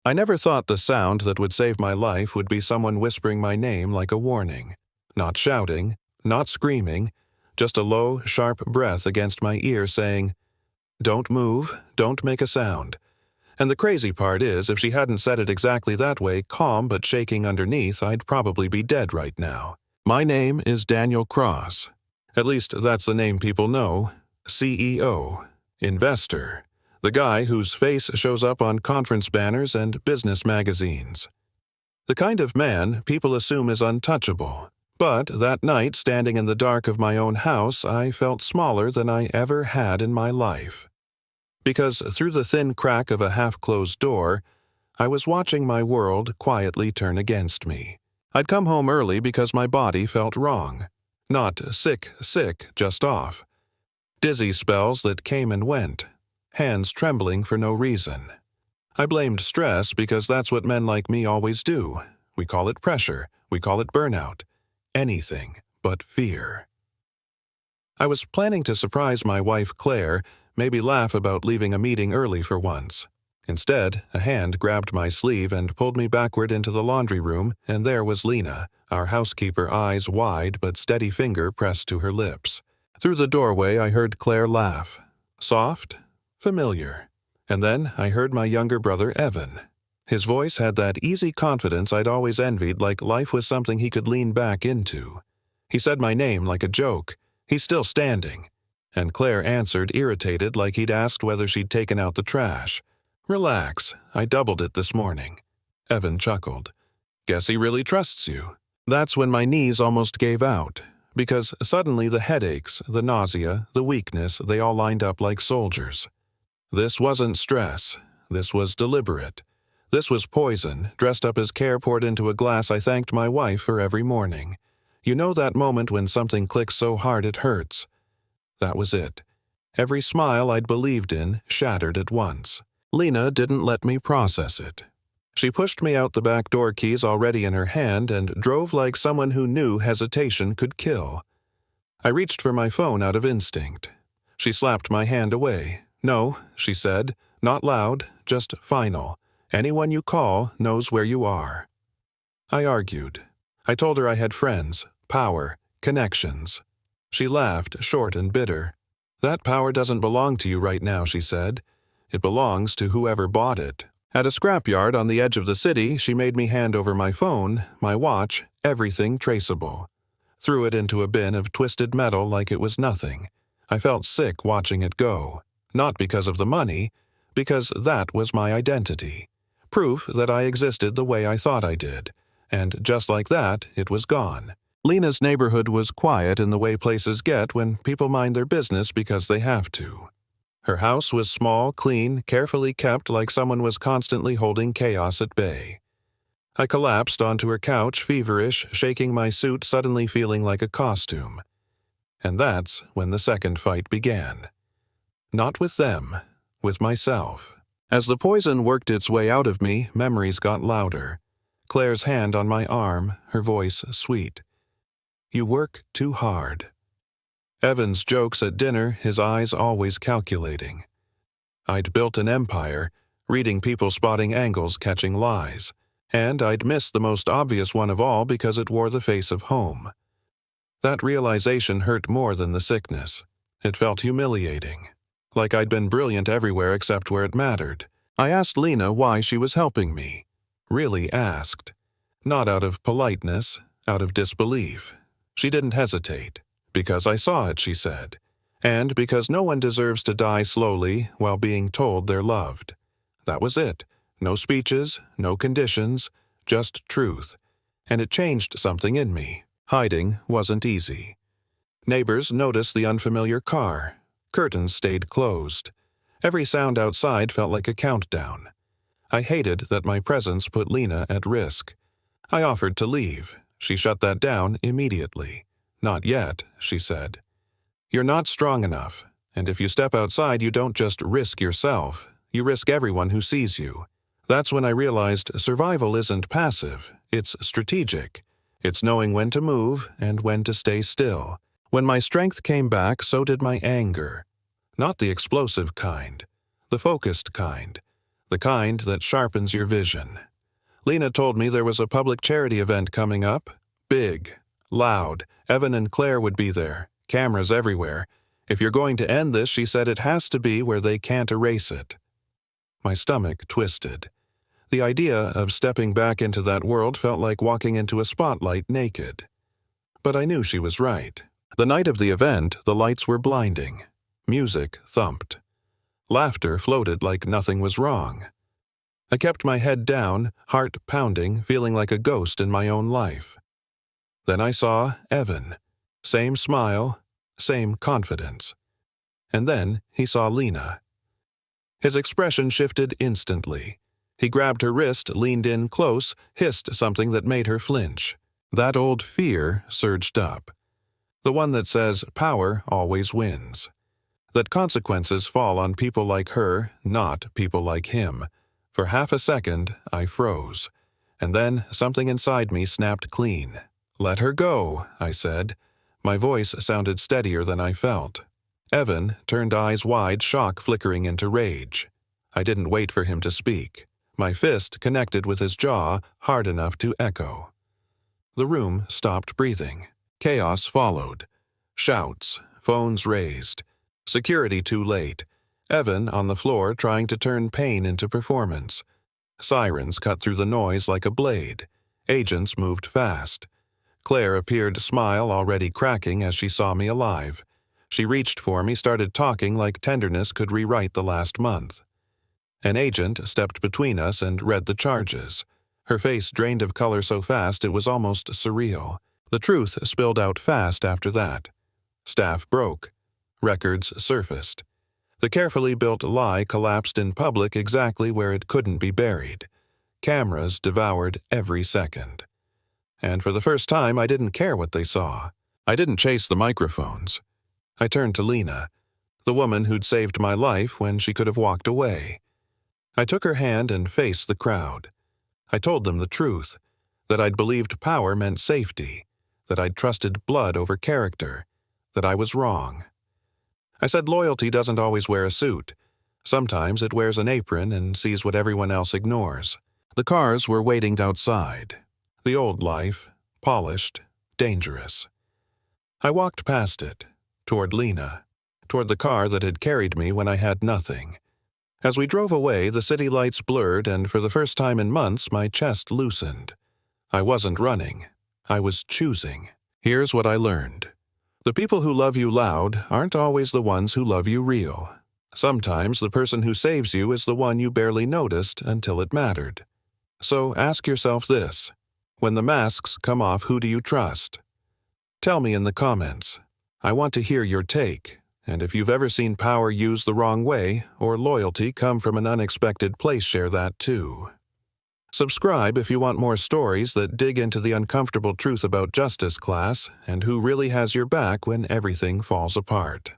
I never thought the sound that would save my life would be someone whispering my name like a warning. Not shouting, not screaming, just a low, sharp breath against my ear saying, "Don't move, don't make a sound." And the crazy part is, if she hadn't said it exactly that way, calm but shaking underneath, I'd probably be dead right now. My name is Daniel Cross. At least that's the name people know. CEO. Investor. The guy whose face shows up on conference banners and business magazines. The kind of man people assume is untouchable. But that night, standing in the dark of my own house, I felt smaller than I ever had in my life. Because through the thin crack of a half-closed door, I was watching my world quietly turn against me. I'd come home early because my body felt wrong. Not sick, just off. Dizzy spells that came and went. Hands trembling for no reason. I blamed stress because that's what men like me always do. We call it pressure. We call it burnout. Anything but fear. I was planning to surprise my wife Claire, maybe laugh about leaving a meeting early for once. Instead, a hand grabbed my sleeve and pulled me backward into the laundry room, and there was Lena, our housekeeper, eyes wide but steady finger pressed to her lips. Through the doorway I heard Claire laugh. Soft, familiar. And then I heard my younger brother Evan. His voice had that easy confidence I'd always envied, like life was something he could lean back into. He said my name like a joke. "He's still standing." And Claire answered, irritated, like he'd asked whether she'd taken out the trash. "Relax, I doubled it this morning." Evan chuckled. "Guess he really trusts you." That's when my knees almost gave out, because suddenly the headaches, the nausea, the weakness, they all lined up like soldiers. This wasn't stress. This was deliberate. This was poison, dressed up as care poured into a glass I thanked my wife for every morning. You know that moment when something clicks so hard it hurts? That was it. Every smile I'd believed in shattered at once. Lena didn't let me process it. She pushed me out the back door keys already in her hand and drove like someone who knew hesitation could kill. I reached for my phone out of instinct. She slapped my hand away. "No," she said, "not loud, just final. Anyone you call knows where you are." I argued. I told her I had friends, power, connections. She laughed, short and bitter. "That power doesn't belong to you right now," she said. "It belongs to whoever bought it." At a scrapyard on the edge of the city, she made me hand over my phone, my watch, everything traceable. Threw it into a bin of twisted metal like it was nothing. I felt sick watching it go. Not because of the money, because that was my identity. Proof that I existed the way I thought I did. And just like that, it was gone. Lena's neighborhood was quiet in the way places get when people mind their business because they have to. Her house was small, clean, carefully kept, like someone was constantly holding chaos at bay. I collapsed onto her couch, feverish, shaking my suit, suddenly feeling like a costume. And that's when the second fight began. Not with them, with myself. As the poison worked its way out of me, memories got louder. Claire's hand on my arm, her voice sweet. "You work too hard." Evan's jokes at dinner, his eyes always calculating. I'd built an empire, reading people, spotting angles, catching lies. And I'd missed the most obvious one of all because it wore the face of home. That realization hurt more than the sickness. It felt humiliating. Like I'd been brilliant everywhere except where it mattered. I asked Lena why she was helping me. Really asked. Not out of politeness, out of disbelief. She didn't hesitate. "Because I saw it," she said. "And because no one deserves to die slowly while being told they're loved." That was it. No speeches, no conditions, just truth. And it changed something in me. Hiding wasn't easy. Neighbors noticed the unfamiliar car. Curtains stayed closed. Every sound outside felt like a countdown. I hated that my presence put Lena at risk. I offered to leave. She shut that down immediately. "Not yet," she said. "You're not strong enough, and if you step outside you don't just risk yourself, you risk everyone who sees you." That's when I realized survival isn't passive, it's strategic. It's knowing when to move and when to stay still. When my strength came back, so did my anger. Not the explosive kind, the focused kind. the kind that sharpens your vision. Lena told me there was a public charity event coming up. Big, loud. Evan and Claire would be there. Cameras everywhere. If you're going to end this, she said, it has to be where they can't erase it. My stomach twisted. The idea of stepping back into that world felt like walking into a spotlight naked. But I knew she was right. The night of the event, the lights were blinding. Music thumped. Laughter floated like nothing was wrong. I kept my head down, heart pounding, feeling like a ghost in my own life. Then I saw Evan. Same smile, same confidence. And then he saw Lena. His expression shifted instantly. He grabbed her wrist, leaned in close, hissed something that made her flinch. That old fear surged up. The one that says power always wins. That consequences fall on people like her, not people like him. For half a second, I froze. And then something inside me snapped clean. "Let her go," I said. My voice sounded steadier than I felt. Evan turned eyes wide, shock flickering into rage. I didn't wait for him to speak. My fist connected with his jaw, hard enough to echo. The room stopped breathing. Chaos followed. Shouts, phones raised. Security too late. Evan on the floor trying to turn pain into performance. Sirens cut through the noise like a blade. Agents moved fast. Claire appeared, smile already cracking as she saw me alive. She reached for me, started talking like tenderness could rewrite the last month. An agent stepped between us and read the charges. Her face drained of color so fast it was almost surreal. The truth spilled out fast after that. Staff broke. Records surfaced. The carefully built lie collapsed in public exactly where it couldn't be buried. Cameras devoured every second. And for the first time, I didn't care what they saw. I didn't chase the microphones. I turned to Lena, the woman who'd saved my life when she could have walked away. I took her hand and faced the crowd. I told them the truth, that I'd believed power meant safety, that I'd trusted blood over character, that I was wrong. I said loyalty doesn't always wear a suit. Sometimes it wears an apron and sees what everyone else ignores. The cars were waiting outside. The old life, polished, dangerous. I walked past it, toward Lena, toward the car that had carried me when I had nothing. As we drove away, the city lights blurred, and for the first time in months, my chest loosened. I wasn't running. I was choosing. Here's what I learned. The people who love you loud aren't always the ones who love you real. Sometimes the person who saves you is the one you barely noticed until it mattered. So ask yourself this. When the masks come off, who do you trust? Tell me in the comments. I want to hear your take. And if you've ever seen power used the wrong way or loyalty come from an unexpected place, share that too. Subscribe if you want more stories that dig into the uncomfortable truth about justice class and who really has your back when everything falls apart.